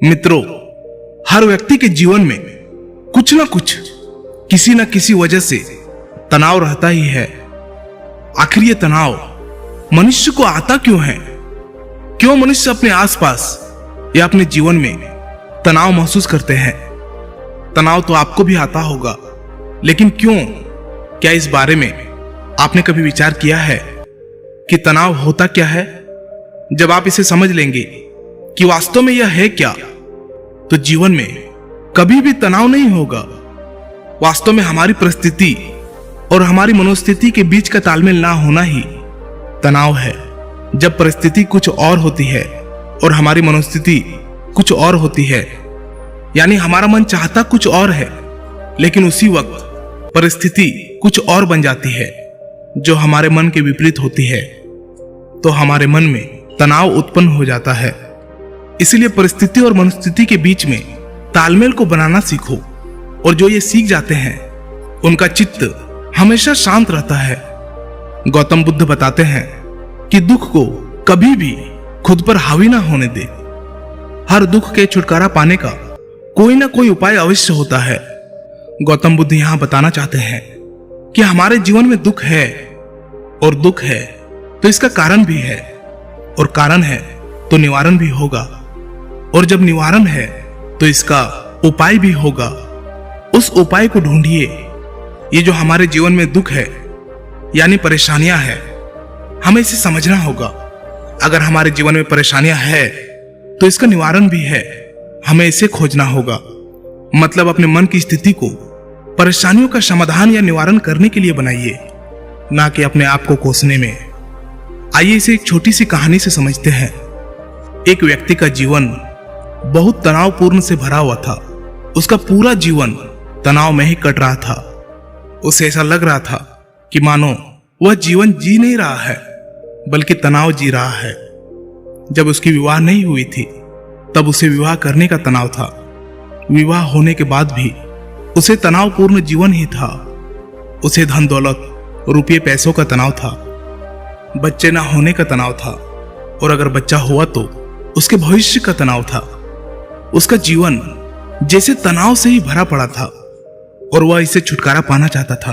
मित्रों, हर व्यक्ति के जीवन में कुछ ना कुछ, किसी न किसी वजह से तनाव रहता ही है। आखिर ये तनाव मनुष्य को आता क्यों है? क्यों मनुष्य अपने आसपास या अपने जीवन में तनाव महसूस करते हैं? तनाव तो आपको भी आता होगा, लेकिन क्यों? क्या इस बारे में आपने कभी विचार किया है कि तनाव होता क्या है? जब आप इसे समझ लेंगे कि वास्तव में यह है क्या, तो जीवन में कभी भी तनाव नहीं होगा। वास्तव में हमारी परिस्थिति और हमारी मनोस्थिति के बीच का तालमेल ना होना ही तनाव है। जब परिस्थिति कुछ और होती है और हमारी मनोस्थिति कुछ और होती है, यानी हमारा मन चाहता कुछ और है, लेकिन उसी वक्त परिस्थिति कुछ और बन जाती है जो हमारे मन के विपरीत होती है, तो हमारे मन में तनाव उत्पन्न हो जाता है। इसलिए परिस्थिति और मनोस्थिति के बीच में तालमेल को बनाना सीखो, और जो ये सीख जाते हैं उनका चित्त हमेशा शांत रहता है। गौतम बुद्ध बताते हैं कि दुख को कभी भी खुद पर हावी ना होने दे। हर दुख के छुटकारा पाने का कोई ना कोई उपाय अवश्य होता है। गौतम बुद्ध यहां बताना चाहते हैं कि हमारे जीवन में दुख है, और दुख है तो इसका कारण भी है, और कारण है तो निवारण भी होगा, और जब निवारण है तो इसका उपाय भी होगा। उस उपाय को ढूंढिए। ये जो हमारे जीवन में दुख है यानी परेशानियां हैं, हमें इसे समझना होगा। अगर हमारे जीवन में परेशानियां हैं तो इसका निवारण भी है, हमें इसे खोजना होगा। मतलब अपने मन की स्थिति को परेशानियों का समाधान या निवारण करने के लिए बनाइए, ना कि अपने आप को कोसने में। आइए इसे एक छोटी सी कहानी से समझते हैं। एक व्यक्ति का जीवन बहुत तनावपूर्ण से भरा हुआ था। उसका पूरा जीवन तनाव में ही कट रहा था। उसे ऐसा लग रहा था कि मानो वह जीवन जी नहीं रहा है, बल्कि तनाव जी रहा है। जब उसकी विवाह नहीं हुई थी तब उसे विवाह करने का तनाव था। विवाह होने के बाद भी उसे तनावपूर्ण जीवन ही था। उसे धन दौलत, रुपये पैसों का तनाव था, बच्चे ना होने का तनाव था, और अगर बच्चा हुआ तो उसके भविष्य का तनाव था। उसका जीवन जैसे तनाव से ही भरा पड़ा था, और वह इसे छुटकारा पाना चाहता था।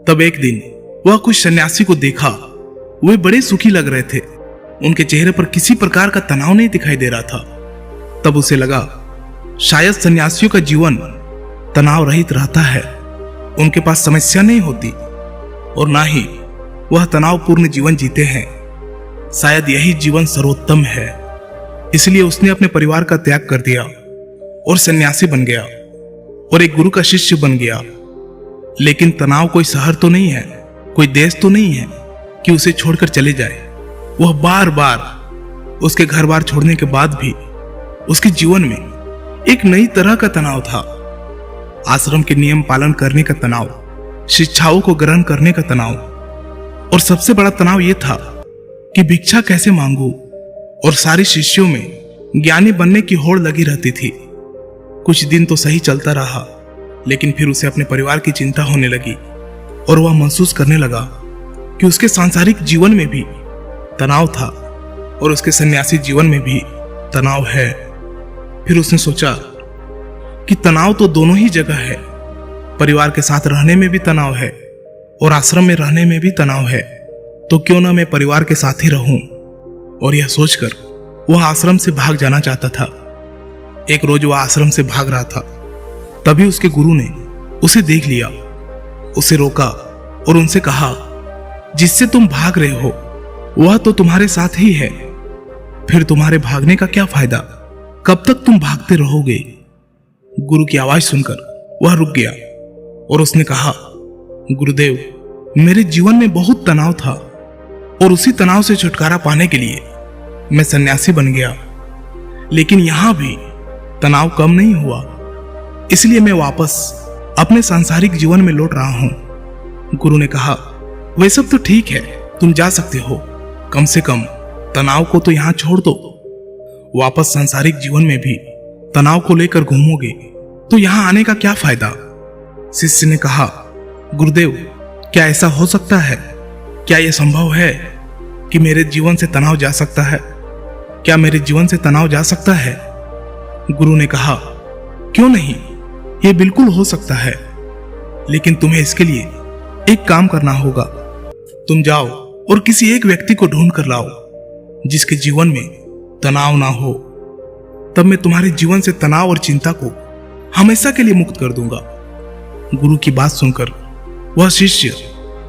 तब एक दिन वह कुछ सन्यासी को देखा। वे बड़े सुखी लग रहे थे। उनके चेहरे पर किसी प्रकार का तनाव नहीं दिखाई दे रहा था। तब उसे लगा शायद सन्यासियों का जीवन तनाव रहित रहता है। उनके पास समस्या नहीं होती, और ना ही वह तनावपूर्ण जीवन जीते हैं। शायद यही जीवन सर्वोत्तम है। इसलिए उसने अपने परिवार का त्याग कर दिया और सन्यासी बन गया, और एक गुरु का शिष्य बन गया। लेकिन तनाव कोई शहर तो नहीं है, कोई देश तो नहीं है कि उसे छोड़कर चले जाए। वह बार बार उसके घर बार छोड़ने के बाद भी उसके जीवन में एक नई तरह का तनाव था। आश्रम के नियम पालन करने का तनाव, शिक्षाओं को ग्रहण करने का तनाव, और सबसे बड़ा तनाव यह था कि भिक्षा कैसे मांगू। और सारे शिष्यों में ज्ञानी बनने की होड़ लगी रहती थी। कुछ दिन तो सही चलता रहा, लेकिन फिर उसे अपने परिवार की चिंता होने लगी, और वह महसूस करने लगा कि उसके सांसारिक जीवन में भी तनाव था, और उसके सन्यासी जीवन में भी तनाव है। फिर उसने सोचा कि तनाव तो दोनों ही जगह है। परिवार के साथ रहने में भी तनाव है, और आश्रम में रहने में भी तनाव है। तो क्यों ना मैं परिवार के साथ ही रहूं। और यह सोचकर वह आश्रम से भाग जाना चाहता था। एक रोज वह आश्रम से भाग रहा था। तभी उसके गुरु ने उसे देख लिया, उसे रोका और उनसे कहा, जिससे तुम भाग रहे हो वह तो तुम्हारे साथ ही है। फिर तुम्हारे भागने का क्या फायदा? कब तक तुम भागते रहोगे? गुरु की आवाज सुनकर वह रुक गया, और उसने कहा, गुरुदेव, मेरे जीवन में बहुत तनाव था, और उसी तनाव से छुटकारा पाने के लिए मैं सन्यासी बन गया। लेकिन यहां भी तनाव कम नहीं हुआ। इसलिए मैं वापस अपने सांसारिक जीवन में लौट रहा हूं। गुरु ने कहा, वह सब तो ठीक है, तुम जा सकते हो। कम से कम तनाव को तो यहां छोड़ दो। वापस सांसारिक जीवन में भी तनाव को लेकर घूमोगे तो यहां आने का क्या फायदा? शिष्य ने कहा, गुरुदेव, क्या ऐसा हो सकता है? क्या यह संभव है कि मेरे जीवन से तनाव जा सकता है? क्या मेरे जीवन से तनाव जा सकता है? गुरु ने कहा, क्यों नहीं, यह बिल्कुल हो सकता है, लेकिन तुम्हें इसके लिए एक काम करना होगा। तुम जाओ और किसी एक व्यक्ति को ढूंढ कर लाओ जिसके जीवन में तनाव ना हो। तब मैं तुम्हारे जीवन से तनाव और चिंता को हमेशा के लिए मुक्त कर दूंगा। गुरु की बात सुनकर वह शिष्य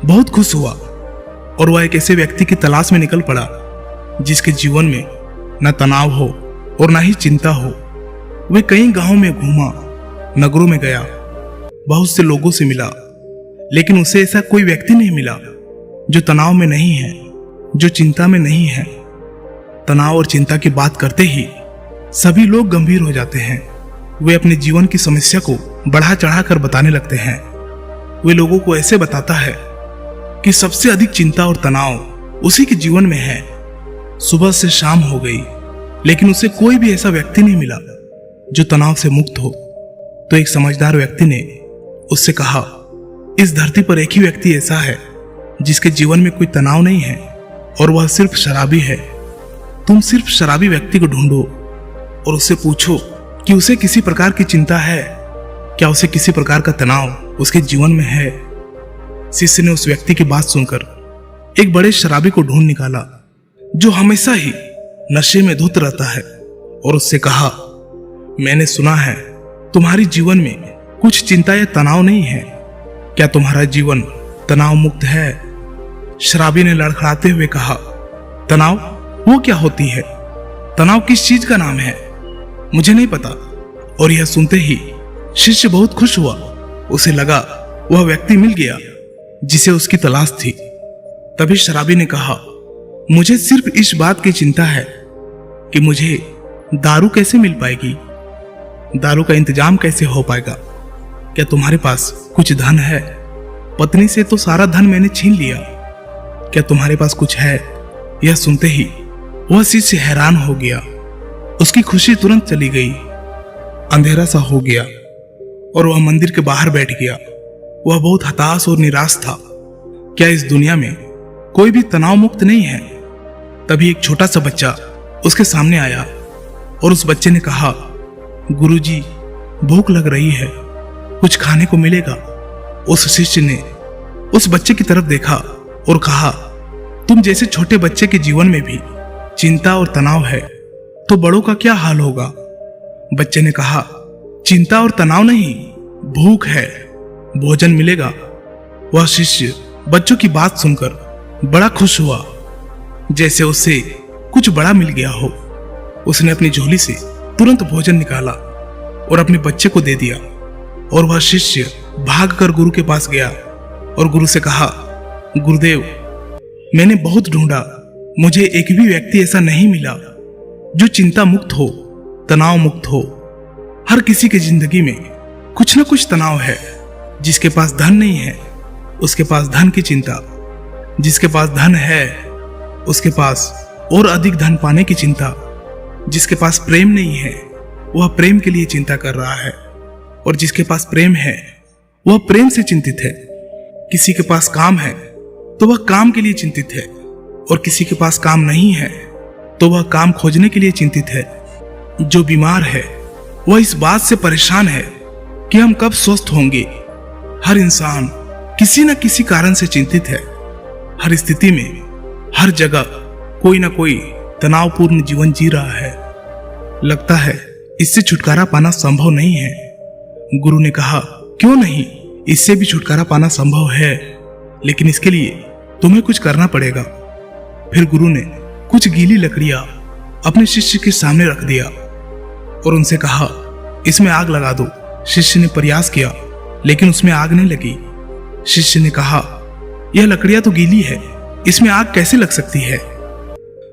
बहुत खुश हुआ और वह एक ऐसे व्यक्ति की तलाश में निकल पड़ा जिसके जीवन में न तनाव हो और न ही चिंता हो। वे कई गांवों में घूमा, नगरों में गया, बहुत से लोगों से मिला, लेकिन उसे ऐसा कोई व्यक्ति नहीं मिला जो तनाव में नहीं है, जो चिंता में नहीं है। तनाव और चिंता की बात करते ही सभी लोग गंभीर हो जाते हैं। वे अपने जीवन की समस्या को बढ़ा चढ़ा कर बताने लगते हैं। वे लोगों को ऐसे बताता है कि सबसे अधिक चिंता और तनाव उसी के जीवन में है। सुबह से शाम हो गई, लेकिन उसे कोई भी ऐसा व्यक्ति नहीं मिला जो तनाव से मुक्त हो। तो एक समझदार व्यक्ति ने उससे कहा, इस धरती पर एक ही व्यक्ति ऐसा है जिसके जीवन में कोई तनाव नहीं है, और वह सिर्फ शराबी है। तुम सिर्फ शराबी व्यक्ति को ढूंढो और उससे पूछो कि उसे किसी प्रकार की चिंता है, क्या उसे किसी प्रकार का तनाव उसके जीवन में है। शिष्य ने उस व्यक्ति की बात सुनकर एक बड़े शराबी को ढूंढ निकाला जो हमेशा ही नशे में धुत रहता है, और उससे कहा, मैंने सुना है तुम्हारी जीवन में कुछ चिंता या तनाव नहीं है, क्या तुम्हारा जीवन तनाव मुक्त है? शराबी ने लड़खड़ाते हुए कहा, तनाव वो क्या होती है? तनाव किस चीज का नाम है? मुझे नहीं पता। और यह सुनते ही शिष्य बहुत खुश हुआ। उसे लगा वह व्यक्ति मिल गया जिसे उसकी तलाश थी। तभी शराबी ने कहा, मुझे सिर्फ इस बात की चिंता है कि मुझे दारू कैसे मिल पाएगी, दारू का इंतजाम कैसे हो पाएगा। क्या तुम्हारे पास कुछ धन है? पत्नी से तो सारा धन मैंने छीन लिया, क्या तुम्हारे पास कुछ है? यह सुनते ही वह शिष्य हैरान हो गया। उसकी खुशी तुरंत चली गई। अंधेरा सा हो गया और वह मंदिर के बाहर बैठ गया। वह बहुत हताश और निराश था। क्या इस दुनिया में कोई भी तनाव मुक्त नहीं है? तभी एक छोटा सा बच्चा उसके सामने आया और उस बच्चे ने कहा, गुरुजी, भूख लग रही है, कुछ खाने को मिलेगा? उस शिष्य ने उस बच्चे की तरफ देखा और कहा, तुम जैसे छोटे बच्चे के जीवन में भी चिंता और तनाव है तो बड़ों का क्या हाल होगा? बच्चे ने कहा, चिंता और तनाव नहीं, भूख है, भोजन मिलेगा। वह शिष्य बच्चों की बात सुनकर बड़ा खुश हुआ, जैसे उसे कुछ बड़ा मिल गया हो। उसने अपनी झोली से तुरंत भोजन निकाला और अपने बच्चे को दे दिया, और वह शिष्य भागकर गुरु के पास गया और गुरु से कहा, गुरुदेव, मैंने बहुत ढूंढा, मुझे एक भी व्यक्ति ऐसा नहीं मिला जो चिंता मुक्त हो, तनाव मुक्त हो। हर किसी की जिंदगी में कुछ ना कुछ तनाव है। जिसके पास धन नहीं है उसके पास धन की चिंता, जिसके पास धन है उसके पास और अधिक धन पाने की चिंता, जिसके पास प्रेम नहीं है वह प्रेम के लिए चिंता कर रहा है, और जिसके पास प्रेम है वह प्रेम से चिंतित है। किसी के पास काम है तो वह काम के लिए चिंतित है, और किसी के पास काम नहीं है तो वह काम खोजने के लिए चिंतित है। जो बीमार है वह इस बात से परेशान है कि हम कब स्वस्थ होंगे। हर इंसान किसी न किसी कारण से चिंतित है। हर स्थिति में, हर जगह कोई ना कोई तनावपूर्ण जीवन जी रहा है। लगता है इससे छुटकारा पाना संभव नहीं है। गुरु ने कहा, क्यों नहीं, इससे भी छुटकारा पाना संभव है, लेकिन इसके लिए तुम्हें कुछ करना पड़ेगा। फिर गुरु ने कुछ गीली लकड़ियां अपने शिष्य के सामने रख दिया और उनसे कहा, इसमें आग लगा दो। शिष्य ने प्रयास किया लेकिन उसमें आग नहीं लगी। शिष्य ने कहा, यह लकड़ियां तो गीली है, इसमें आग कैसे लग सकती है?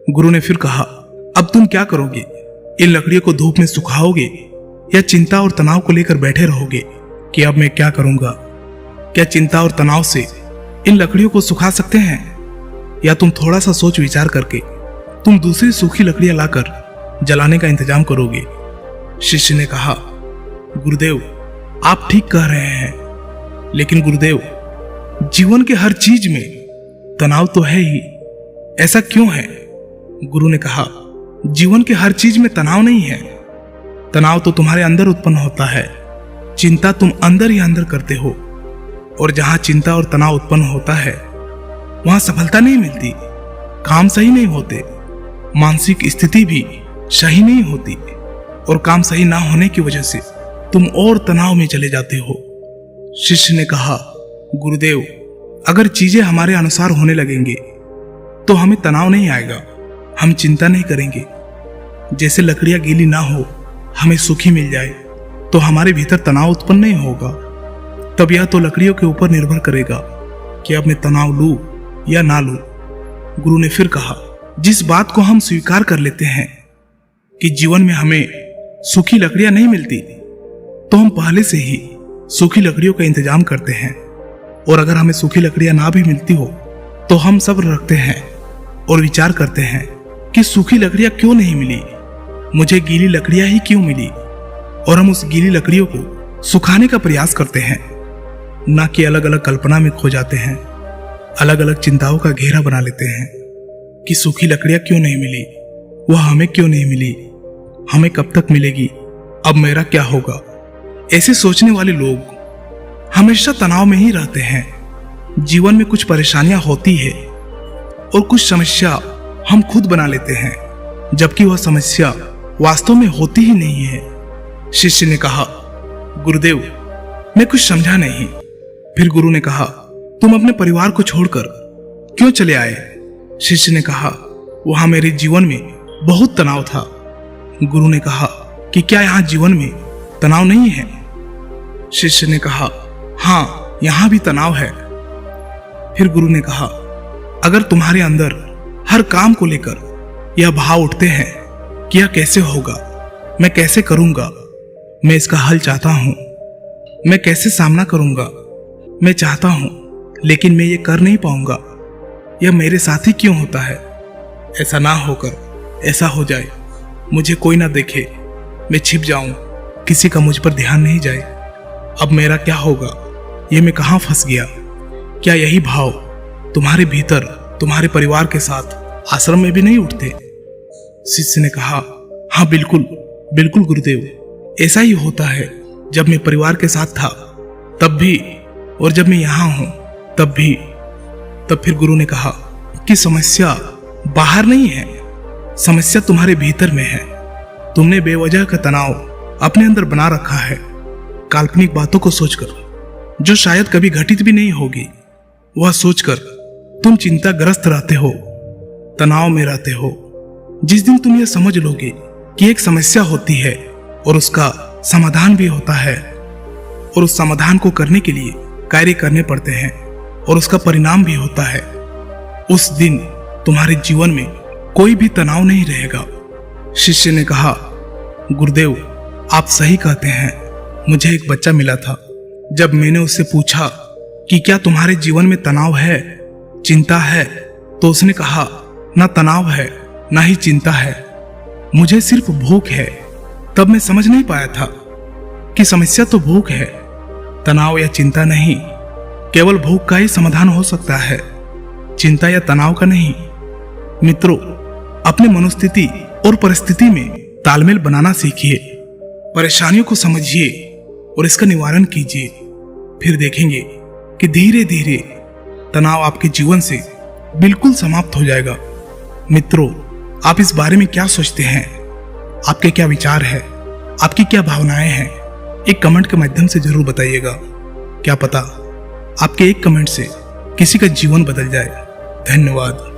गुरु ने फिर कहा, अब तुम क्या करोगे? इन लकड़ियों को धूप में सुखाओगे या चिंता और तनाव को लेकर बैठे रहोगे कि अब मैं क्या करूंगा? क्या चिंता और तनाव से इन लकड़ियों को सुखा सकते हैं? या तुम थोड़ा सा सोच विचार करके तुम दूसरी सूखी लकड़ियां लाकर जलाने का इंतजाम करोगे? शिष्य ने कहा, गुरुदेव, आप ठीक कह रहे हैं, लेकिन गुरुदेव, जीवन के हर चीज में तनाव तो है ही, ऐसा क्यों है? गुरु ने कहा, जीवन के हर चीज में तनाव नहीं है, तनाव तो तुम्हारे अंदर उत्पन्न होता है, चिंता तुम अंदर ही अंदर करते हो। और जहां चिंता और तनाव उत्पन्न होता है वहां सफलता नहीं मिलती, काम सही नहीं होते, मानसिक स्थिति भी सही नहीं होती, और काम सही ना होने की वजह से तुम और तनाव में चले जाते हो। शिष्य ने कहा, गुरुदेव, अगर चीजें हमारे अनुसार होने लगेंगे तो हमें तनाव नहीं आएगा, हम चिंता नहीं करेंगे। जैसे लकड़ियां गीली ना हो, हमें सूखी मिल जाए तो हमारे भीतर तनाव उत्पन्न नहीं होगा। तब यह तो लकड़ियों के ऊपर निर्भर करेगा कि अब मैं तनाव लूं या ना लूं। गुरु ने फिर कहा, जिस बात को हम स्वीकार कर लेते हैं कि जीवन में हमें सूखी लकड़ियां नहीं मिलती, तो हम पहले से ही सूखी लकड़ियों का इंतजाम करते हैं। और अगर हमें सूखी लकड़ियां ना भी मिलती हो तो हम सब्र रखते हैं और विचार करते हैं कि सूखी लकड़ियां क्यों नहीं मिली, मुझे गीली लकड़ियां ही क्यों मिली, और हम उस गीली लकड़ियों को सुखाने का प्रयास करते हैं, ना कि अलग अलग कल्पना में खो जाते हैं, अलग अलग चिंताओं का घेरा बना लेते हैं कि सूखी लकड़ियां क्यों नहीं मिली, वह हमें क्यों नहीं मिली, हमें कब तक मिलेगी, अब मेरा क्या होगा। ऐसे सोचने वाले लोग हमेशा तनाव में ही रहते हैं। जीवन में कुछ परेशानियां होती है और कुछ समस्या हम खुद बना लेते हैं, जबकि वह समस्या वास्तव में होती ही नहीं है। शिष्य ने कहा, गुरुदेव, मैं कुछ समझा नहीं। फिर गुरु ने कहा, तुम अपने परिवार को छोड़कर क्यों चले आए? शिष्य ने कहा, वहां मेरे जीवन में बहुत तनाव था। गुरु ने कहा कि क्या यहाँ जीवन में तनाव नहीं है? शिष्य ने कहा, हाँ, यहां भी तनाव है। फिर गुरु ने कहा, अगर तुम्हारे अंदर हर काम को लेकर यह भाव उठते हैं कि यह कैसे होगा, मैं कैसे करूंगा, मैं इसका हल चाहता हूं, मैं कैसे सामना करूंगा, मैं चाहता हूं लेकिन मैं ये कर नहीं पाऊंगा, यह मेरे साथ ही क्यों होता है, ऐसा ना होकर ऐसा हो जाए, मुझे कोई ना देखे, मैं छिप जाऊं, किसी का मुझ पर ध्यान नहीं जाए, अब मेरा क्या होगा, ये मैं कहां फंस गया। क्या यही भाव तुम्हारे भीतर तुम्हारे परिवार के साथ आश्रम में भी नहीं उठते? शिष्य ने कहा, हाँ बिल्कुल बिल्कुल गुरुदेव, ऐसा ही होता है। जब मैं परिवार के साथ था तब भी, और जब मैं यहां हूं तब भी। तब फिर गुरु ने कहा कि समस्या बाहर नहीं है, समस्या तुम्हारे भीतर में है। तुमने बेवजह का तनाव अपने अंदर बना रखा है, काल्पनिक बातों को सोचकर जो शायद कभी घटित भी नहीं होगी, वह सोचकर तुम चिंताग्रस्त रहते हो, तनाव में रहते हो। जिस दिन तुम यह समझ लोगे कि एक समस्या होती है और उसका समाधान भी होता है, और उस समाधान को करने के लिए कार्य करने पड़ते हैं, और उसका परिणाम भी होता है, उस दिन तुम्हारे जीवन में कोई भी तनाव नहीं रहेगा। शिष्य ने कहा, गुरुदेव, आप सही कहते हैं। मुझे एक बच्चा मिला था, जब मैंने उससे पूछा कि क्या तुम्हारे जीवन में तनाव है, चिंता है, तो उसने कहा, ना तनाव है ना ही चिंता है, मुझे सिर्फ भूख है। तब मैं समझ नहीं पाया था कि समस्या तो भूख है, तनाव या चिंता नहीं। केवल भूख का ही समाधान हो सकता है, चिंता या तनाव का नहीं। मित्रों, अपने मनोस्थिति और परिस्थिति में तालमेल बनाना सीखिए, परेशानियों को समझिए और इसका निवारण कीजिए। फिर देखेंगे कि धीरे धीरे तनाव आपके जीवन से बिल्कुल समाप्त हो जाएगा। मित्रों, आप इस बारे में क्या सोचते हैं? आपके क्या विचार है? आपकी क्या भावनाएं हैं? एक कमेंट के माध्यम से जरूर बताइएगा। क्या पता आपके एक कमेंट से किसी का जीवन बदल जाए। धन्यवाद।